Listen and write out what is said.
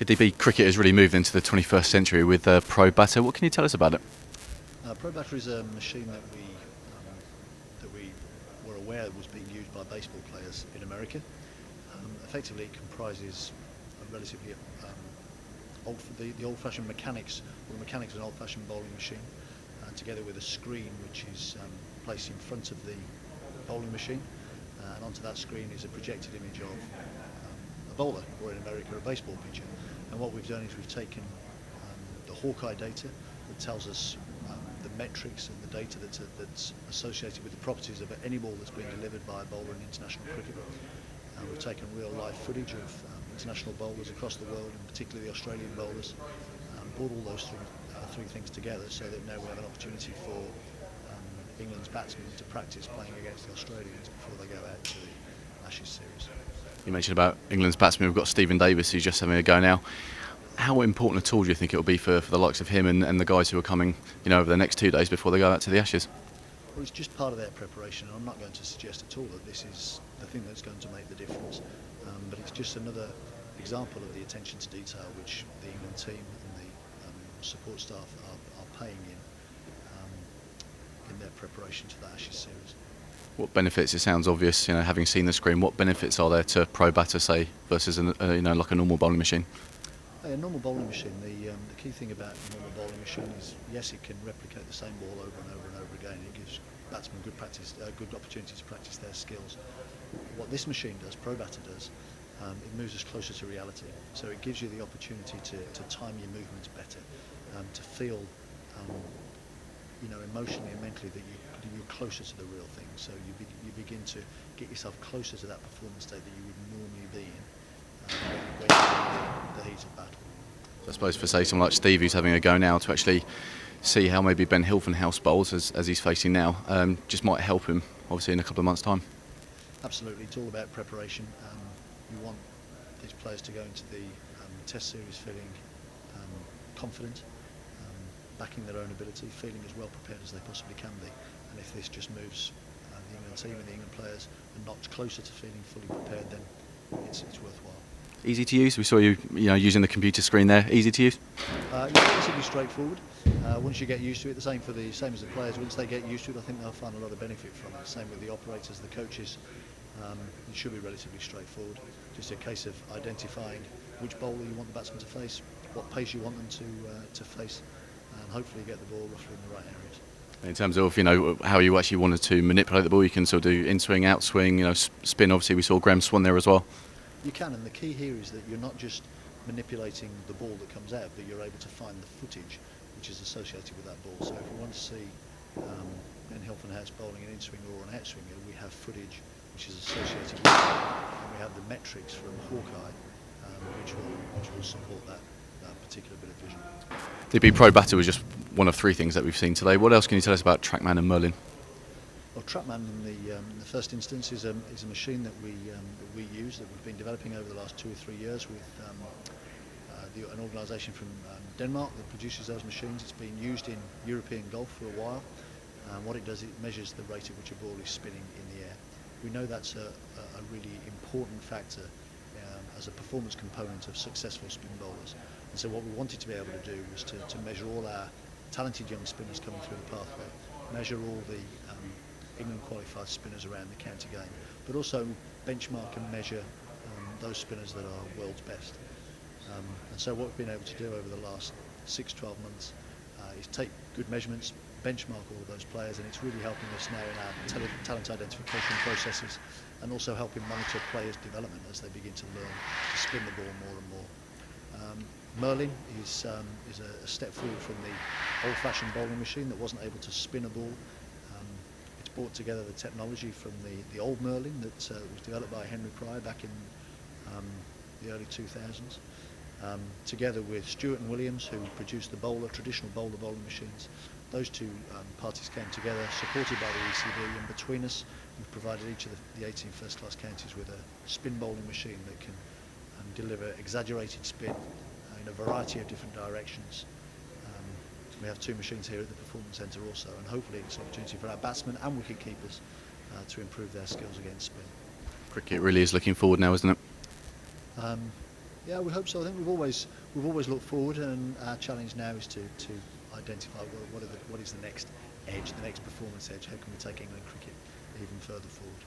DB, cricket has really moved into the 21st century with ProBatter. What can you tell us about it? ProBatter is a machine that we were aware was being used by baseball players in America. Effectively, it comprises a relatively the old-fashioned mechanics, or the mechanics of an old-fashioned bowling machine, together with a screen which is placed in front of the bowling machine, and onto that screen is a projected image of a bowler, or in America a baseball pitcher. And what we've done is we've taken the Hawkeye data that tells us the metrics and the data that's associated with the properties of any ball that's been delivered by a bowler in international cricket. We've taken real live footage of international bowlers across the world, and particularly the Australian bowlers, brought all those three things together so that now we have an opportunity for England's batsmen to practice playing against the Australians before they go out to the Ashes series. You mentioned about England's batsmen. We've got Stephen Davis, who's just having a go now. How important a tool do you think it will be for the likes of him and the guys who are coming, over the next 2 days before they go out to the Ashes? Well, it's just part of their preparation. I'm not going to suggest at all that this is the thing that's going to make the difference, but it's just another example of the attention to detail which the England team and the support staff are paying in their preparation to the Ashes series. What benefits? It sounds obvious, having seen the screen. What benefits are there to ProBatter, say, versus like a normal bowling machine? A normal bowling machine. The key thing about a normal bowling machine is, yes, it can replicate the same ball over and over and over again. It gives batsmen good practice, good opportunity to practice their skills. What this machine does, ProBatter does, it moves us closer to reality. So it gives you the opportunity to time your movements better, to feel, emotionally and mentally that you're closer to the real thing. So you begin to get yourself closer to that performance state that you would normally be in when you're in the heat of battle. I suppose for, say, someone like Steve, who's having a go now, to actually see how maybe Ben Hilfenhaus bowls as he's facing now, just might help him, obviously, in a couple of months' time. Absolutely, it's all about preparation. You want these players to go into the Test series feeling confident, backing their own ability, feeling as well prepared as they possibly can be. And if this just moves the England team and the England players a notch closer to feeling fully prepared, then it's worthwhile. Easy to use. We saw you, using the computer screen there. Easy to use. It's relatively straightforward. Once you get used to it, same as the players. Once they get used to it, I think they'll find a lot of benefit from it. Same with the operators, the coaches. It should be relatively straightforward. Just a case of identifying which bowler you want the batsman to face, what pace you want them to face, and hopefully get the ball roughly in the right areas. In terms of how you actually wanted to manipulate the ball, you can sort of do in swing, out swing, spin. Obviously, we saw Graham Swan there as well. You can, and the key here is that you're not just manipulating the ball that comes out, but you're able to find the footage which is associated with that ball. So if we want to see Ben Hilfenhaus bowling an in-swing or an out-swinger, we have footage which is associated with that, and we have the metrics from Hawkeye which will support that particular bit of vision. DB, ProBatter was just one of 3 things that we've seen today. What else can you tell us about TrackMan and Merlin? Well, TrackMan in the first instance is a machine that we use, that we've been developing over the last 2 or 3 years with an organisation from Denmark that produces those machines. It's been used in European golf for a while. What it does, it measures the rate at which a ball is spinning in the air. We know that's a really important factor as a performance component of successful spin bowlers. And so what we wanted to be able to do was to measure all our talented young spinners coming through the pathway, measure all the England qualified spinners around the county game, but also benchmark and measure those spinners that are world's best. And so what we've been able to do over the last 6-12 months is take good measurements, benchmark all of those players, and it's really helping us now in our talent identification processes, and also helping monitor players' development as they begin to learn to spin the ball more and more. Merlin is a step forward from the old-fashioned bowling machine that wasn't able to spin a ball. It's brought together the technology from the old Merlin that was developed by Henry Pryor back in the early 2000s, together with Stewart and Williams, who produced the traditional bowling machines. Those two parties came together, supported by the ECB, and between us, we've provided each of the 18 first-class counties with a spin bowling machine that can deliver exaggerated spin in a variety of different directions. We have 2 machines here at the Performance Centre also, and hopefully it's an opportunity for our batsmen and wicket keepers to improve their skills against spin. Cricket really is looking forward now, isn't it? Yeah, we hope so. I think we've always looked forward, and our challenge now is to identify what is the next edge, the next performance edge. How can we take England cricket even further forward?